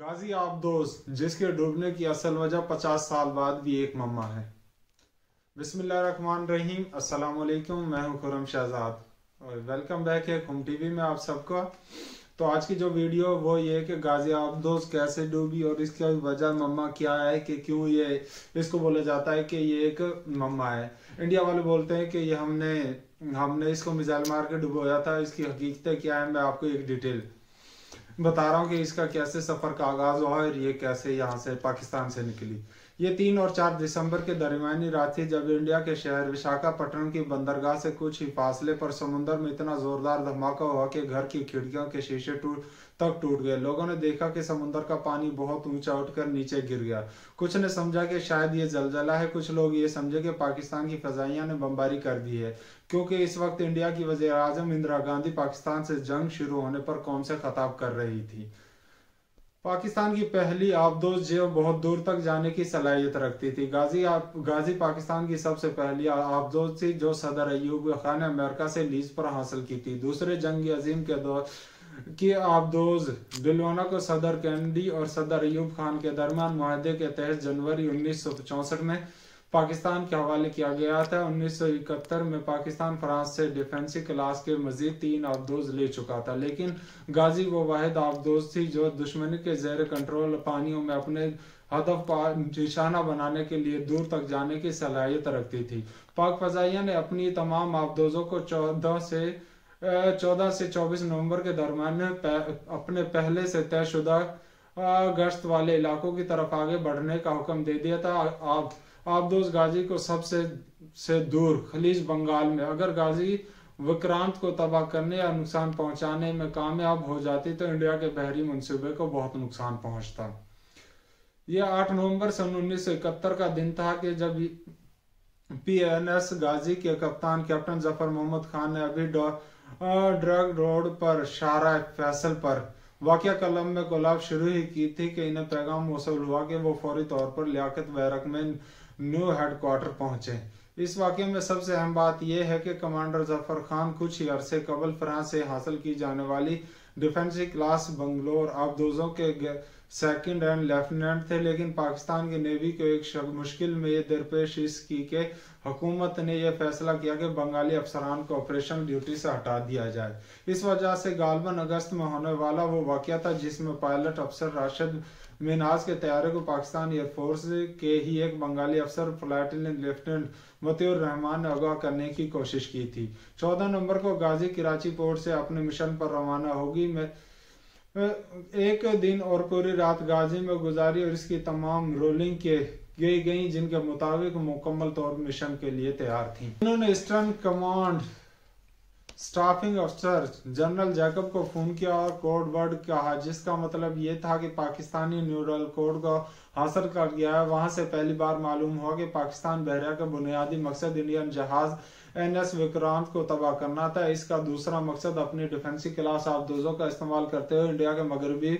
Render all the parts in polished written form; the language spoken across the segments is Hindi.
गाजी आबदोज जिसके डूबने की असल वजह 50 साल बाद भी एक मम्मा है। बिस्मिल्लाहिर्रहमानिर्रहीम, अस्सलाम वालेकुम। मैं हूं खुरम शहजाद और वेलकम बैक है खुम टीवी में आप सबका। तो आज की जो वीडियो वो ये है कि गाजी आबदोज कैसे डूबी और इसकी वजह मम्मा क्या है, कि क्यों ये इसको बोला जाता है कि ये एक मम्मा है। इंडिया वाले बोलते हैं कि ये हमने इसको मिसाइल मार के डुबोया था। इसकी हकीकत क्या है मैं आपको एक डिटेल बता रहा हूँ कि इसका कैसे सफर का आगाज हुआ और ये कैसे यहाँ से पाकिस्तान से निकली। ये 3 और 4 दिसंबर के दरमियानी रात थी जब इंडिया के शहर विशाखापट्टनम की बंदरगाह से कुछ ही फासले पर समुद्र में इतना जोरदार धमाका हुआ कि घर की खिड़कियों के शीशे टूट गए। लोगों ने देखा कि समुद्र का पानी बहुत ऊंचा उठकर नीचे गिर गया। कुछ ने समझा कि शायद ये जलजला है, कुछ लोग ये समझे कि पाकिस्तान की फजाइया ने बमबारी कर दी है, क्योंकि इस वक्त इंडिया की वज़ीर आज़म इंदिरा गांधी पाकिस्तान से जंग शुरू होने पर कौम से खिताब कर रही थी। पाकिस्तान की पहली आबदोज जो बहुत दूर तक जाने की सलाहियत रखती थी। गाजी पाकिस्तान की सबसे पहली आबदोज थी जो सदर अयूब खान ने अमेरिका से लीज पर हासिल की थी। दूसरे जंग अजीम के दौर की आबदोज डिलवाना को सदर कैनेडी और सदर अयूब खान के दरमियान मुआहदे के तहत जनवरी 1964 में पाकिस्तान के हवाले किया गया था। 1971 में पाकिस्तान फ्रांस से डिफेंसी क्लास के मजीद 3 आबदोज ले चुका था, लेकिन गाजी वो वाहिद आबदोज थी जो दुश्मनी के जेर कंट्रोल पानियों में अपने हदफ निशाना बनाने के लिए दूर तक जाने की सलाहियत रखती थी। पाक फजाइया ने अपनी तमाम आबदोजों को 14 से 24 नवंबर के दरमियान अपने पहले से तयशुदा गश्त वाले इलाकों की तरफ आगे बढ़ने का हुक्म दे दिया था। आबदोज गाजी को सबसे दूर खलीज बंगाल में अगर गाजी विक्रांत को तबाह करने या नुकसान पहुंचाने में कामयाब हो जाती तो इंडिया के बहरी मंसूबे को बहुत नुकसान पहुंचता। यह 8 नवंबर सन 1971 का दिन था कि जब PNS गाजी के कप्तान कैप्टन जफर मोहम्मद खान ने अभी ड्रग रोड पर शारा फैसल पर वाकया कलम में गुलाब शुरू ही की थी कि इन्हें पैगाम मौसूल हुआ कि वो फौरी तौर पर लियाकत बैरक में न्यू हेडक्वार्टर पहुंचे। इस वाकये में सबसे अहम बात यह है कि कमांडर जफर खान कुछ ही अरसे कबल फ्रांस से हासिल की जाने वाली डिफेंसी क्लास बंगलोर आबदोजों के सेकंड एंड लेफ्टिनेंट थे, लेकिन पाकिस्तान की नेवी को एक मुश्किल में ये दरपेश की कि हुकूमत ने यह फैसला किया कि बंगाली अफसरान को ऑपरेशन ड्यूटी से हटा दिया जाए। इस वजह से गालबन अगस्त में होने वाला वो वाकया था जिसमें पायलट अफसर राशिद मिनाज के तैयारे को पाकिस्तान एयरफोर्स के ही एक बंगाली अफसर फ्लाइट लेफ्टिनेंट मतिउर रहमान ने अगवा करने की कोशिश की थी। 14 नवंबर को गाजी कराची पोर्ट से अपने मिशन पर रवाना होगी। एक दिन और पूरी रात गाजी में गुजारी और इसकी तमाम रोलिंग की गई जिनके मुताबिक मुकम्मल तौर मिशन के लिए तैयार थी। उन्होंने ईस्टर्न कमांड स्टाफिंग अफसर जनरल जैकब को फोन किया और कोड वर्ड कहा, जिसका मतलब ये था कि पाकिस्तानी न्यूरल कोड को हासिल कर गया है। वहां से पहली बार मालूम हुआ कि पाकिस्तान बहरिया का बुनियादी मकसद इंडियन जहाज NS विक्रांत को तबाह करना था। इसका दूसरा मकसद अपनी डिफेंसी क्लास आबदोजों का इस्तेमाल करते हुए इंडिया के मगरबी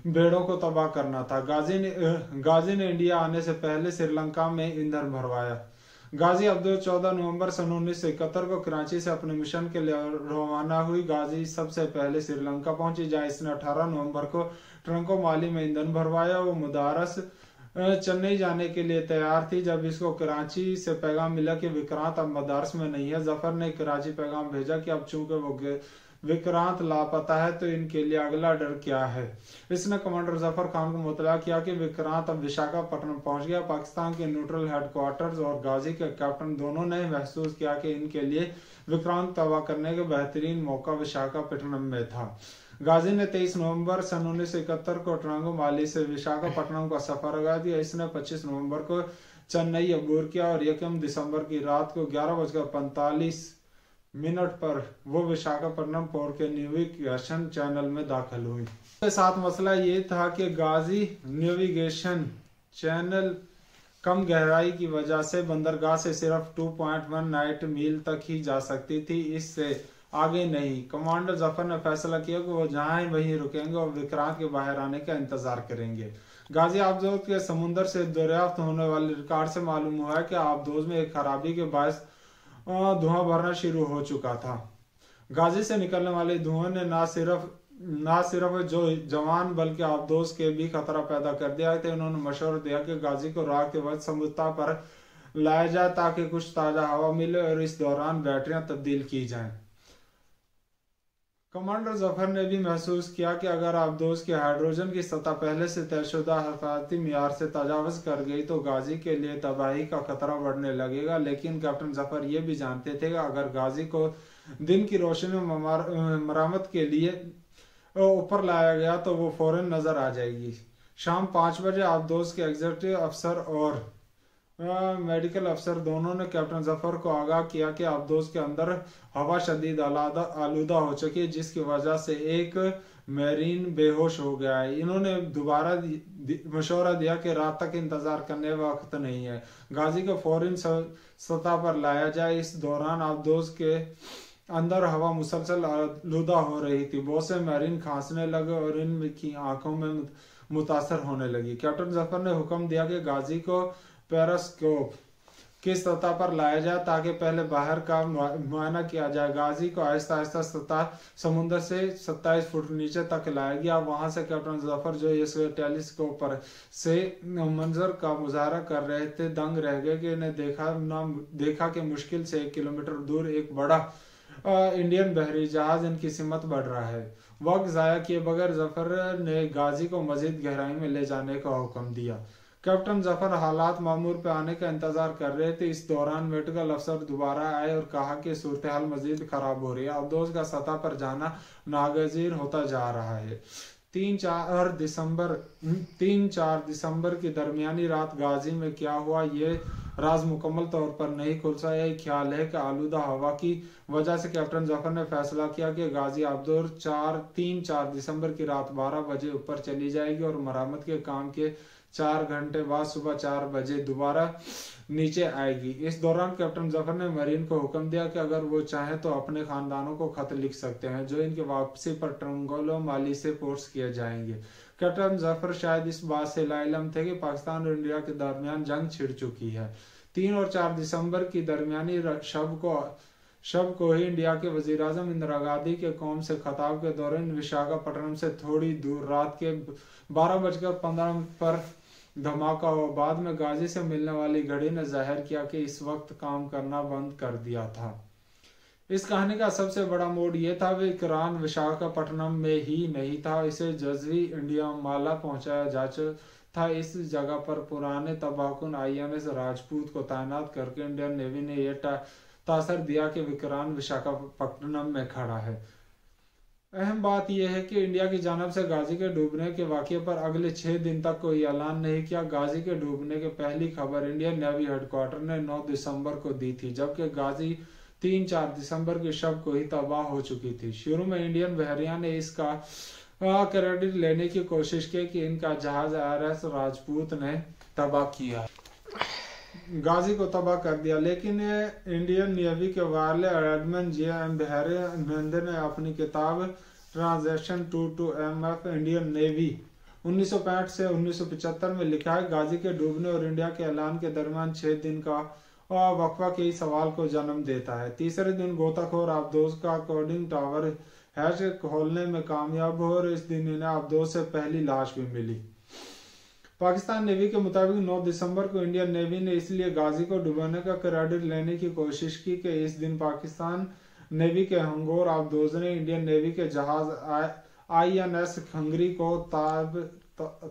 बेड़ों को तबाह करना था। गाजी ने इंडिया आने से पहले श्रीलंका में ईंधन भरवाया। गाजी अब्दुल 14 नवंबर सन 1971 को कराची से अपने मिशन के लिए रवाना हुई। गाजी सबसे पहले श्रीलंका पहुंची जहां इसने 18 नवंबर को ट्रंकोमाली में ईंधन भरवाया। वो मुदारस चेन्नई जाने के लिए तैयार थी जब इसको कराची से पैगाम मिला कि विक्रांत अब मदारस में नहीं है। जफर ने कराची पैगाम भेजा कि अब चूंकि वो विक्रांत लापता है तो इनके लिए अगला डर क्या है। इसने कमांडर जफर खान को मुतला किया कि विक्रांत अब विशाखापट्टनम पहुंच गया। पाकिस्तान के न्यूट्रल हेडक्वार्टर्स और गाजी के कैप्टन दोनों ने महसूस किया कि इनके लिए विक्रांत तबाह करने का बेहतरीन मौका विशाखापट्टनम में था। गाजी ने 23 नवंबर सन 1971 को ट्रंकोमाली से विशाखापट्टनम का सफर लगा दिया। इसने 25 नवंबर को चेन्नई अबूर किया और 1 दिसंबर की रात को 11:45 पर वो विशाखापट्टनम पोर्ट के नेविगेशन चैनल में दाखिल हुई। इसके साथ मसला ये था कि गाजी नेविगेशन चैनल कम गहराई की वजह से बंदरगाह से सिर्फ 2.18 मील तक ही जा सकती थी, इससे आगे नहीं। कमांडर जफर ने फैसला किया कि वो जहां है वहीं रुकेंगे और विक्रांत के बाहर आने का इंतजार करेंगे। गाजी आबदोज के समुद्र से दरियाफ्त होने वाले रिकॉर्ड से मालूम हुआ है कि आबदोज में एक खराबी के बायस धुआं भरना शुरू हो चुका था। गाजी से निकलने वाले धुआं ने न सिर्फ ना सिर्फ जो जवान बल्कि आबदोज के भी खतरा पैदा कर दिया था। उन्होंने मशवरा दिया कि गाजी को रात के वक्त समुद्र पर लाया जाए ताकि कुछ ताज़ा हवा मिले और इस दौरान बैटरियां तब्दील की जाएं। कमांडर जफर ने भी महसूस किया कि अगर आबदोज की हाइड्रोजन की सतह पहले से तयशुदा हिफाजती मियार से तजावज़ कर गई तो गाजी के लिए तबाही का खतरा बढ़ने लगेगा। लेकिन कैप्टन जफर ये भी जानते थे कि अगर गाजी को दिन की रोशनी में मरम्मत के लिए ऊपर लाया गया तो वो फौरन नजर आ जाएगी। शाम 5 बजे आबदोज के एग्जीक्यूटिव अफसर और मेडिकल अफसर दोनों ने कैप्टन जफर को आगाह किया कि आबदोज के अंदर हवा शदीद आलूदा हो चुकी है, जिसकी वजह से एक मैरीन बेहोश हो गया है। इन्होंने दोबारा मशवरा दिया कि रात तक इंतजार करने वक्त नहीं है, गाजी को फौरन सतह पर लाया जाए। इस दौरान आबदोज के अंदर हवा मुसलसल आलूदा हो रही थी। बहुत से मैरीन खांसने लगे और इनकी आंखों में मुतासर होने लगी। कैप्टन जफर ने हुक्म दिया कि गाजी को पेरास्कोप की सतह पर लाया जाए ताकि पहले बाहर का मुआयना किया जाए। गाजी को आहिस्ता आहिस्ता सतह समुद्र से 27 फुट नीचे तक लाया गया। वहां से कैप्टन जफर जो इस टेलीस्कोप पर से मंजर का मुजाहरा कर रहे थे दंग रह गए कि इन्हें देखा कि मुश्किल से 1 किलोमीटर दूर एक बड़ा इंडियन बहरी जहाज इनकी सिमत बढ़ रहा है। वक्त जाया किए बगैर जफर ने गाजी को मजीद गहराई में ले जाने का हुक्म दिया। कैप्टन जफर हालात मामूर पे आने का इंतजार कर रहे थे। इस दौरान मेडिकल अफसर दोबारा आए और कहा कि सूरत हाल मजीद खराब हो रही है, आबदोज का सतह पर जाना नागजीर होता जा रहा है। 3-4 दिसंबर की दरमियानी रात गाजी में क्या हुआ ये राज मुकम्मल तौर पर नहीं खुल सका। यह ख्याल है कि आलूदा हवा की वजह से कैप्टन जफर ने फैसला किया कि गाजी आबदोज 3-4 दिसंबर की रात 12 बजे ऊपर चली जाएगी और मरम्मत के काम के 4 घंटे बाद सुबह 4 बजे दोबारा नीचे आएगी। इस दौरान कैप्टन जफर ने मरीन को हुक्म दिया कि अगर वो चाहें तो अपने खानदानों को खत लिख सकते हैं जो इनकी वापसी पर ट्रंगोलो माली से पोस्ट किए जाएंगे। कैप्टन जफर शायद इस बात से लाइलम थे कि पाकिस्तान और इंडिया के दरमियान जंग छिड़ चुकी है। 3 और 4 दिसंबर की दरमियानी शब को ही इंडिया के वजीर आजम इंदिरा गांधी के कौम से खताब के दौरान विशाखापट्टनम से थोड़ी दूर रात के 12:15 पर धमाका हुआ। बाद में गाजी से मिलने वाली घड़ी ने जाहिर किया कि इस वक्त काम करना बंद कर दिया था। इस कहानी का सबसे बड़ा मोड़ यह था कि विक्रांत विशाखापट्टनम में ही नहीं था, इसे जज्वी इंडिया माला पहुंचाया जा चुका था। इस जगह पर पुराने तबाहकुन INS राजपूत को तैनात करके इंडियन नेवी ने यह तासर दिया कि विक्रांत विशाखापट्टनम में खड़ा है। अहम बात यह है कि इंडिया की जानब से गाजी के डूबने के वाक़े पर अगले 6 दिन तक कोई ऐलान नहीं किया। गाजी के डूबने की पहली खबर इंडियन नेवी हेडक्वार्टर ने 9 दिसंबर को दी थी, जबकि गाजी 3-4 दिसंबर की शब को ही तबाह हो चुकी थी। शुरू में इंडियन बहरिया ने इसका क्रेडिट लेने की कोशिश की कि इनका जहाज RS राजपूत ने तबाह किया, गाजी को तबाह कर दिया। लेकिन इंडियन नेवी के वाले एडमिरल JM बहरे ने अपनी किताब ट्रांजैक्शन 2 MF इंडियन नेवी 1965 से 1975 में लिखा है, गाजी के डूबने और इंडिया के ऐलान के दरमियान 6 दिन का वक्फा के सवाल को जन्म देता है। तीसरे दिन गोताखोर आबदोज का कोडिंग टावर हैच खोलने में कामयाब हो और इस दिन इन्हें आबदोज से पहली लाश भी मिली। पाकिस्तान नेवी के मुताबिक 9 दिसंबर को इंडियन नेवी ने इसलिए गाजी को डुबाने का क्रेडिट लेने की कोशिश की कि इस दिन पाकिस्तान नेवी के हंगोर आबदोज ने इंडियन नेवी के जहाज INS खंगरी को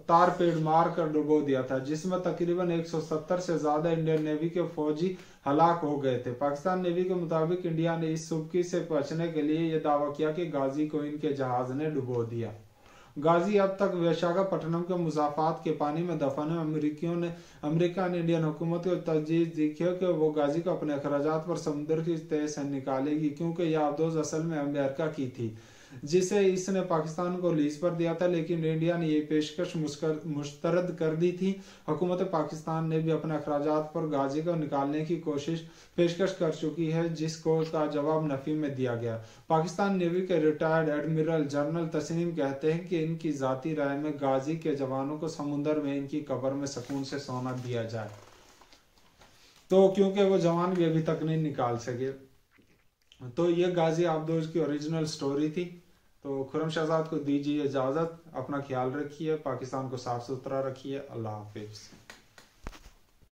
तारपेड़ मार कर डुबो दिया था, जिसमें तकरीबन 170 से ज्यादा इंडियन नेवी के फौजी हलाक हो गए थे। पाकिस्तान नेवी के मुताबिक इंडिया ने इस सुबकी से बचने के लिए यह दावा किया कि गाजी को इनके जहाज ने डुबो दिया। गाजी अब तक विशाखापट्टनम के मुजाफात के पानी में दफन है। अमेरिका ने इंडियन हुकूमत को तजवीज़ दी कि वो गाजी को अपने अखराजात पर समुद्र की तह से निकालेगी, क्योंकि यह आबदोज असल में अमेरिका की थी जिसे इसने पाकिस्तान को लीज पर दिया था, लेकिन इंडिया ने यह पेशकश मुस्तरद कर दी थी। हुकूमत पाकिस्तान ने भी अपने अखराजात पर गाजी को निकालने की पेशकश कर चुकी है, जिसको का जवाब नफी में दिया गया। पाकिस्तान नेवी के रिटायर्ड एडमिरल जनरल तस्नीम कहते हैं कि इनकी जाती राय में गाजी के जवानों को समुद्र में इनकी कब्र में सुकून से सोना दिया जाए, तो क्योंकि वो जवान भी अभी तक नहीं निकाल सके। तो ये गाजी आबदोज की ओरिजिनल स्टोरी थी। तो खुर्रम शहजाद को दीजिए इजाज़त, अपना ख्याल रखिए, पाकिस्तान को साफ सुथरा रखिए। अल्लाह हाफिज़।